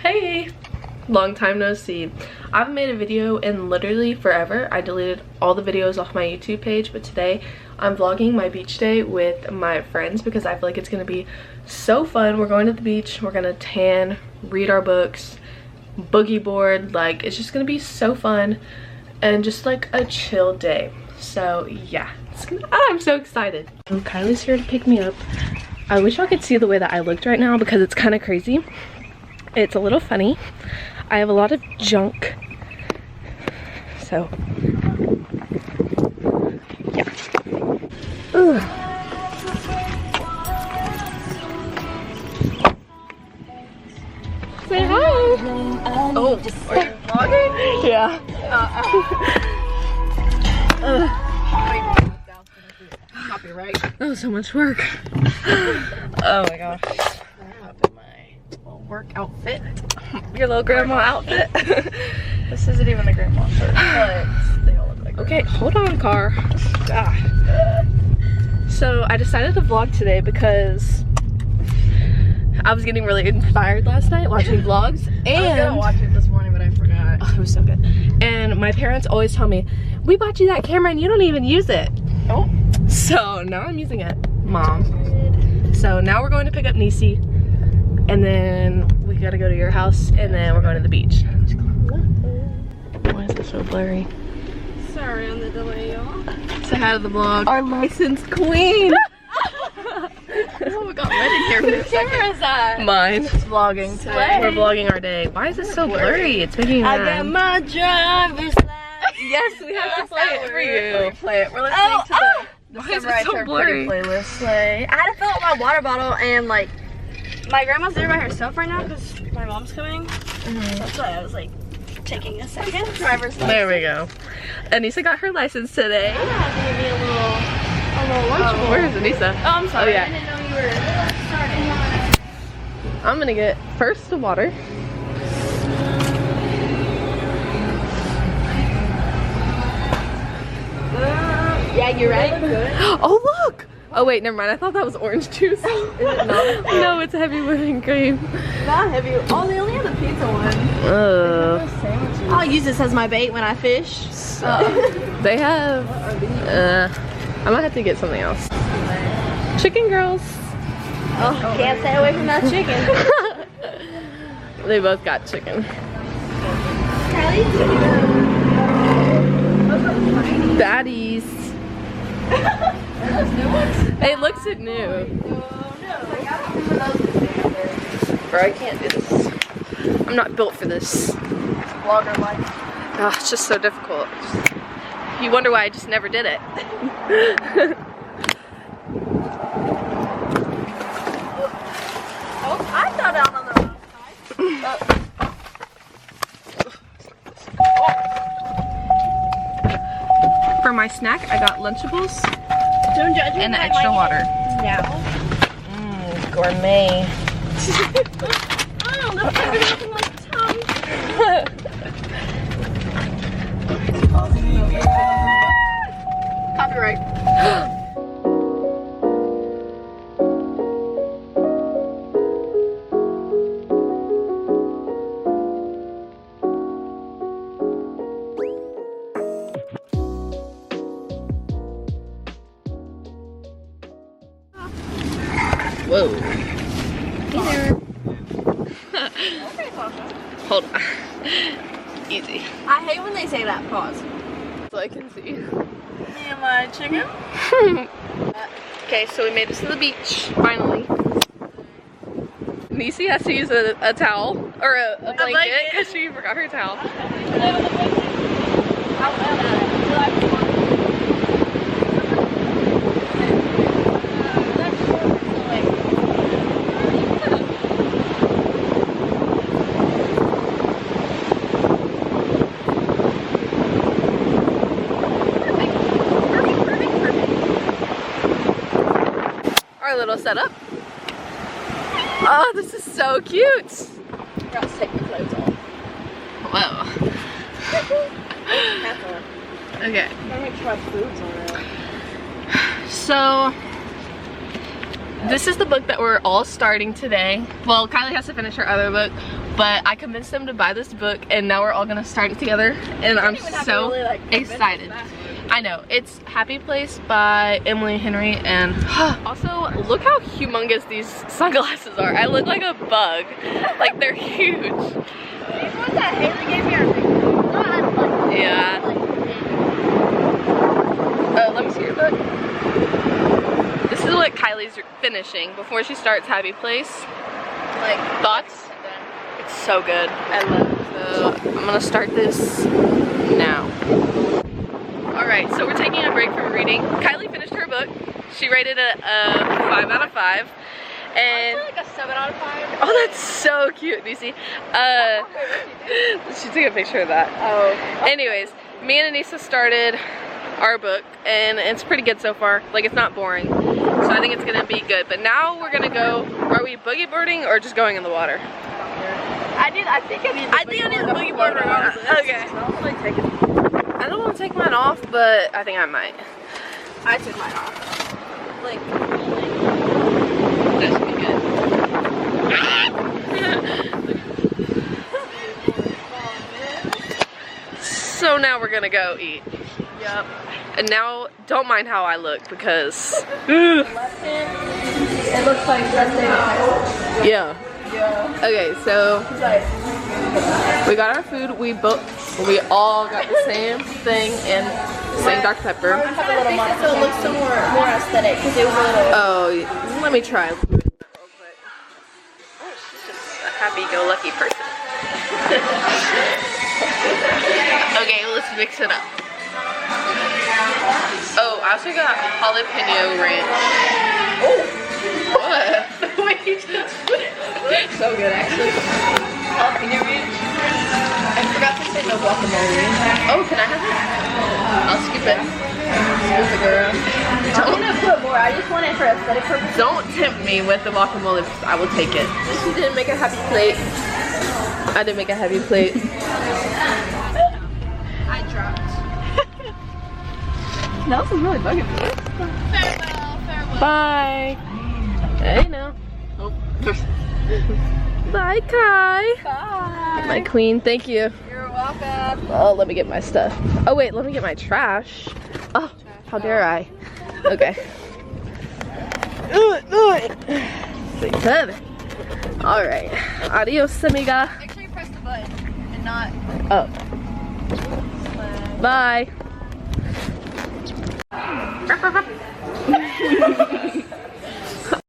Hey! Long time no see. I haven't made a video in literally forever. I deleted all the videos off my YouTube page, but today I'm vlogging my beach day with my friends because I feel like it's gonna be so fun. We're going to the beach, we're gonna tan, read our books, boogie board. Like, it's just gonna be so fun and just like a chill day. So yeah, I'm so excited. Oh, Kylie's here to pick me up. I wish y'all could see the way that I looked right now because it's kind of crazy. It's a little funny. I have a lot of junk. So, yeah. Ugh. Say hi. Oh, are you vlogging? Yeah. Copyright. That was so much work. Oh my gosh. Work outfit. Your little grandma outfit. This isn't even the grandma shirt, but they all look like okay, hold on, car. Ah. So I decided to vlog today because I was getting really inspired last night watching vlogs, and I was gonna watch it this morning, but I forgot. Oh, it was so good. And my parents always tell me, we bought you that camera and you don't even use it. Oh. So now I'm using it, Mom. So now we're going to pick up Nisi, and then we gotta go to your house, and then we're going to the beach. Why is it so blurry? Sorry on the delay, y'all. Say hi to the vlog. Our licensed queen. Oh, we got red in here for a second. Whose camera is that? Mine. It's vlogging today. We're vlogging our day. Why is it so blurry? It's making me mad. I got my driver's license. Yes, we have to play it for you. Play it. We're listening to the Why is Summer it so I Turned blurry? Pretty playlist. Like, I had to fill up my water bottle, and like my grandma's there by herself right now because my mom's coming. That's why I was like taking a second. Driver's license. There we go. Anissa got her license today. Yeah, give me a little lunch. Where is Anissa? Oh, I'm sorry. Oh, yeah. I didn't know you were starting. I'm gonna get first the water. Yeah, you ready? Good. Oh, look! Oh wait, never mind. I thought that was orange juice. Is it not? No, it's heavy whipping cream. Not heavy. Oh, they only have the pizza one. I'll use this as my bait when I fish. They have. I might have to get something else. Chicken girls. Oh, can't stay away from that chicken. They both got chicken. Daddies. It looks it new. Bro, I can't do this. I'm not built for this. Vlogger life. Oh, it's just so difficult. You wonder why I just never did it. Oh, I fell down on the wrong side. For my snack, I got Lunchables Don't judge me. and extra water. Now. Gourmet. Oh, look at it in my tongue. Copyright. Whoa. Hey there. Hold on. Easy. I hate when they say that. Pause. So I can see. Me and my chicken. Okay, so we made it to the beach, finally. Nisi has to use a towel, or a blanket, because she forgot her towel. Our little setup. Oh, this is so cute. Gotta take my clothes off. Whoa. Okay. I'm gonna make sure my food's on it. So this is the book that we're all starting today. Well, Kylie has to finish her other book, but I convinced them to buy this book and now we're all gonna start it together and I'm so really, excited. I know, it's Happy Place by Emily Henry and also look how humongous these sunglasses are. I look like a bug. Like they're huge. These ones that Haley gave me are big. Yeah. Oh, let me see your book. This is what Kylie's finishing before she starts Happy Place. Like, thoughts? It's so good. I love it. So I'm gonna start this now. Alright, so we're taking a break from reading. Kylie finished her book. She rated it a 5 out of 5. And like a 7 out of 5. oh, that's so cute. Do you see? She took a picture of that. Oh. Anyways, me and Anissa started our book and it's pretty good so far. Like, it's not boring. So I think it's gonna be good. But now we're gonna go, are we boogie boarding or just going in the water? I think I need the boogie board regardless. Okay. I don't want to take mine off, but I think I might. I took mine off. Like, that should be good. So now we're gonna go eat. yep. And now, don't mind how I look because Left hand, it looks like that thing. yeah. Yeah. Okay, so It's like, we got our food. We all got the same thing and same Dr. Pepper. I have a little money, so it looks so more aesthetic because it was a little. Oh, let me try. Oh, she's just a happy-go-lucky person. Okay, let's mix it up. Oh, I also got jalapeno ranch. Oh, what? The way you just put it. So good, actually. Jalapeno ranch. I forgot to say no guacamole. Oh, can I have it? I'll skip it. Skip it, girl. I'm gonna put more. I just want it for aesthetic purposes. Don't tempt me with the guacamole. I will take it. She didn't make a happy plate. I didn't make a heavy plate. I dropped. Nelson's really bugging me. Farewell, farewell. Bye. Hey now. Oh. Bye, Kai. Bye. My queen, thank you. You're welcome. Oh, let me get my stuff. Oh wait, let me get my trash. Oh, how dare I? Okay. All right. Adios, amiga. Make sure you press the button and not. Oh. Bye.